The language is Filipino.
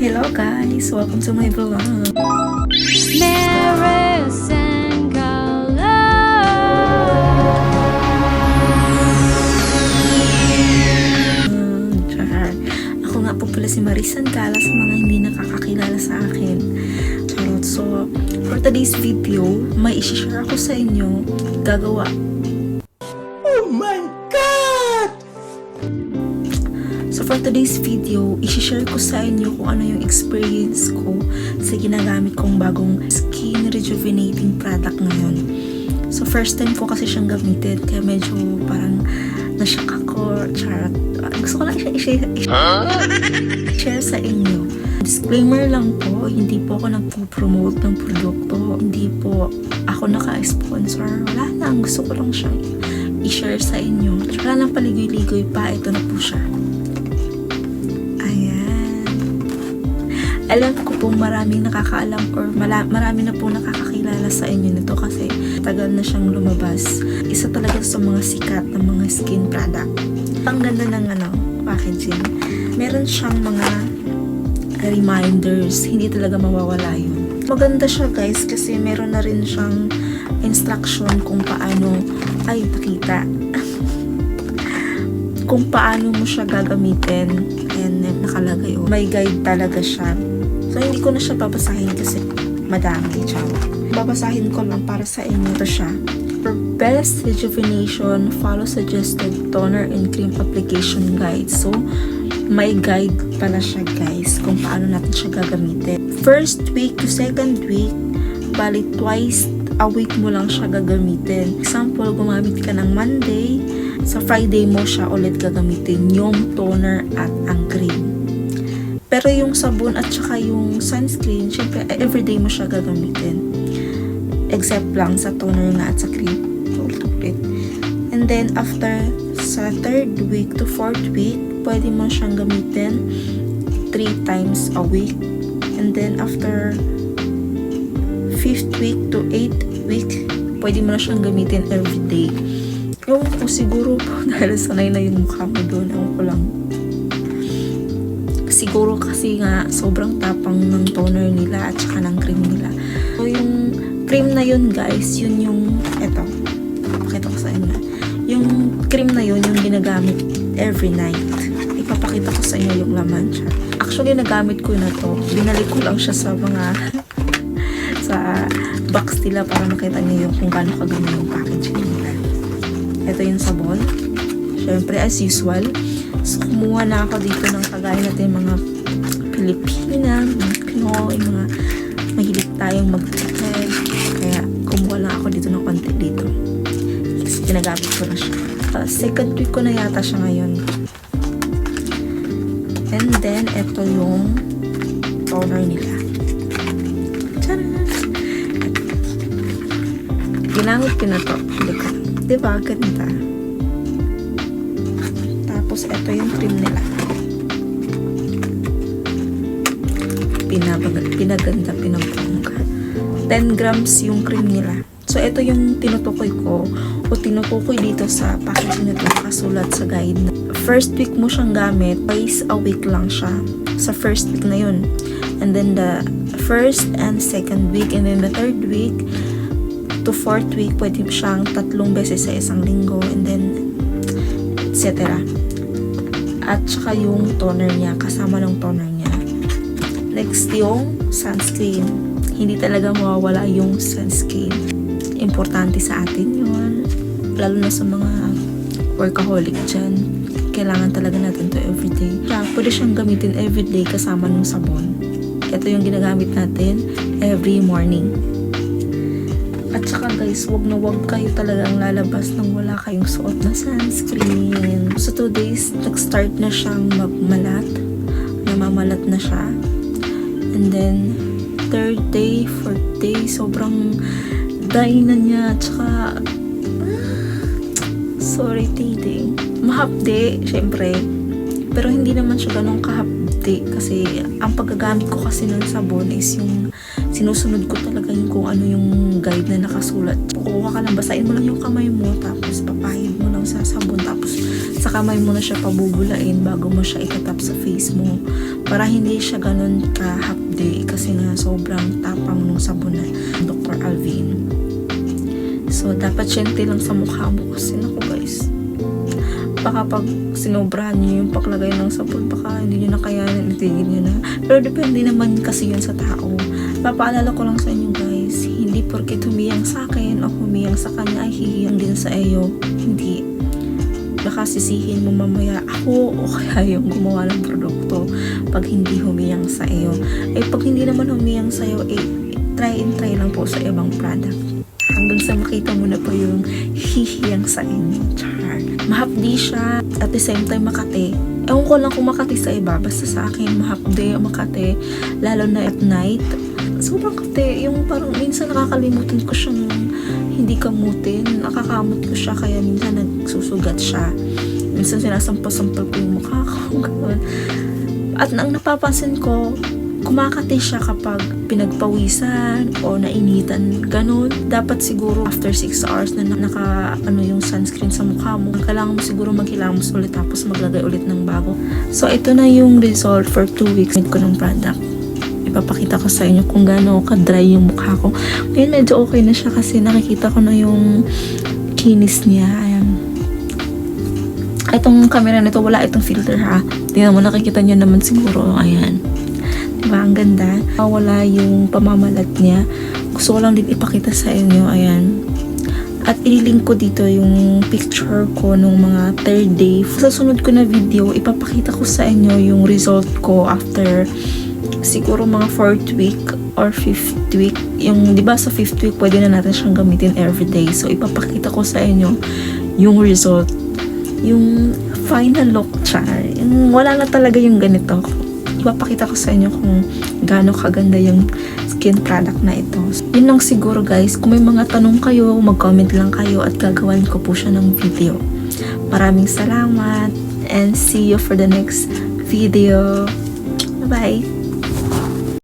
Hello guys! Welcome to my vlog! Maris and Carla. Ako nga po pala si Maris and Carla sa mga hindi nakakakilala sa akin. Charot. So, for today's video, may isi-share ako sa inyo gagawa. Oh my God! So for today's video, isi-share ko sa inyo kung ano yung experience ko sa ginagamit kong bagong skin rejuvenating product ngayon. So first time ko kasi siyang gamitin, kaya medyo parang nashock ako. Charot. Gusto ko lang siya i-share sa inyo. Disclaimer lang po, hindi po ako nagpo-promote ng produkto. Hindi po ako naka-sponsor. Wala lang, gusto ko lang siyang i-share sa inyo. Wala lang paligoy-ligoy pa, ito na po siya. Alam ko po maraming nakakaalam or marami na po nakakakilala sa inyo nito kasi tagal na siyang lumabas. Isa talaga sa mga sikat na mga skin product. Ang ganda ng packaging. Meron siyang mga reminders. Hindi talaga mawawala yun. Maganda siya guys kasi meron na rin siyang instruction kung paano nakita. Kung paano mo siya gagamitin. Ayan, nakalagay. May guide talaga siya. So, hindi ko na siya babasahin kasi madami. Babasahin ko lang para sa inyo. Ito siya. For best rejuvenation, follow suggested toner and cream application guide. So, may guide pala siya guys kung paano natin siya gagamitin. First week to second week, bali twice a week mo lang siya gagamitin. Example, gumamit ka ng Monday, sa Friday mo siya ulit gagamitin yung toner at ang cream. Pero yung sabon at saka yung sunscreen, syempre everyday mo siya gagamitin. Except lang sa toner nga at sa cream. Ulit. And then after sa third week to fourth week, pwede mo siyang gamitin 3 times a week. And then after 5th week to 8th week, pwede mo na siyang gamitin everyday. Ewan ko siguro po dahil sanay na yung mukha mo doon. Ewan ko lang. Siguro kasi nga sobrang tapang ng toner nila at saka ng cream nila. So yung cream na yun guys, yun yung eto. Pakita ko sa inyo. Yung cream na yun yung ginagamit every night. Ipapakita ko sa inyo yung laman siya. Actually nagamit ko na to. Binalik ko lang siya sa mga sa box nila para makita niyo yung kung gaano kaganda yung packaging nila. Ito yung sabon. Syempre as usual. So, kumuha na ako dito ng kagaya natin mga Pilipina, mga Pinoy, mga mahilig tayong mag-tipid. Kaya, kumuha lang ako dito ng konti dito. Kasi ginagamit ko na siya. Second week ko na yata siya ngayon. And then, ito yung toner nila. Tcharan! Ginamit ko na to. Diba? Ganda. Tapos, ito yung cream nila. Pinaganda, pinabongga. 10 grams yung cream nila. So, ito yung tinutukoy ko o tinutukoy dito sa packaging nito nakasulat sa guide. First week mo siyang gamit, twice a week lang siya. Sa first week na yun. And then, the first and second week, and then the third week to fourth week, pwede siyang 3 beses sa isang linggo, and then, etc. At saka yung toner niya, kasama ng toner niya. Next, yung sunscreen. Hindi talaga mawawala yung sunscreen. Importante sa atin yun. Lalo na sa mga workaholic dyan. Kailangan talaga natin to everyday. Kaya pwede siyang gamitin everyday kasama ng sabon. Ito yung ginagamit natin every morning. At saka guys, wag na wag kayo talagang lalabas nang wala kayong suot na sunscreen. So 2 days, nag-start na siyang magmalat. Namamalat na siya. And then, 3rd day, 4th day, sobrang dry na niya. At saka, sorry, titi. Mahapde, syempre. Pero hindi naman siya ganun kahapde. day. Kasi ang paggagamit ko kasi ng sabon is yung sinusunod ko talaga yung kung ano yung guide na nakasulat. Kukuha ka lang, basahin mo lang yung kamay mo, tapos papahid mo lang sa sabon, tapos sa kamay mo na siya pabubulain bago mo siya itatap sa face mo. Para hindi siya ganun ka-hapde kasi nga sobrang tapang ng sabon na Dr. Alvin. So, dapat syente lang sa mukha mo kasi naku guys. Baka pag sinobrahan nyo yung paglagay ng sabon, baka hindi nyo na kayanan, itigil nyo na. Pero depende naman kasi yun sa tao. Papaalala ko lang sa inyo guys, hindi porket humiyang sa akin o humiyang sa kanya ay hihiyang din sa iyo. Hindi. Baka sisihin mo mamaya ako o kaya yung gumawa ng produkto pag hindi humiyang sa iyo. Eh pag hindi naman humiyang sa iyo, try and try lang po sa ibang product. Hanggang sa makita mo na po yung hihiyang sa inyo. Char. Mahapdi siya, at the same time makate. Ewan ko lang kung makate sa iba, basta sa akin mahapdi o makate, lalo na at night. Sobrang kate, yung parang minsan nakakalimutan ko siyang hindi kamutin, nakakamot ko siya kaya minsan nagsusugat siya. Minsan sinasampal-sampal ko yung mukha ko, gano'n. At ang napapansin ko, kumakati siya kapag pinagpawisan o nainitan, ganun. Dapat siguro after 6 hours na yung sunscreen sa mukha mo, kailangan mo siguro maghilamos ulit tapos maglagay ulit ng bago. So, ito na yung result for 2 weeks ko ng product. Ipapakita ko sa inyo kung gaano ka-dry yung mukha ko. Ngayon medyo okay na siya kasi nakikita ko na yung kinis niya. Ayan. Itong camera nito, wala itong filter ha. Tingnan mo, nakikita niyo naman siguro. Ayan. Diba? Ang ganda. Wala yung pamamalat niya. Gusto ko lang din ipakita sa inyo. Ayan. At ililink ko dito yung picture ko nung mga 3rd day. Sa sunod ko na video, ipapakita ko sa inyo yung result ko after siguro mga 4th week or 5th week. Yung, di ba sa 5th week, pwede na natin siyang gamitin everyday. So, ipapakita ko sa inyo yung result. Yung final look, char. Yung wala na talaga yung ganito. Ipapakita ko sa inyo kung gaano kaganda yung skin product na ito. Yun lang siguro guys. Kung may mga tanong kayo, mag-comment lang kayo at gagawin ko po siya ng video. Maraming salamat and see you for the next video. Bye-bye!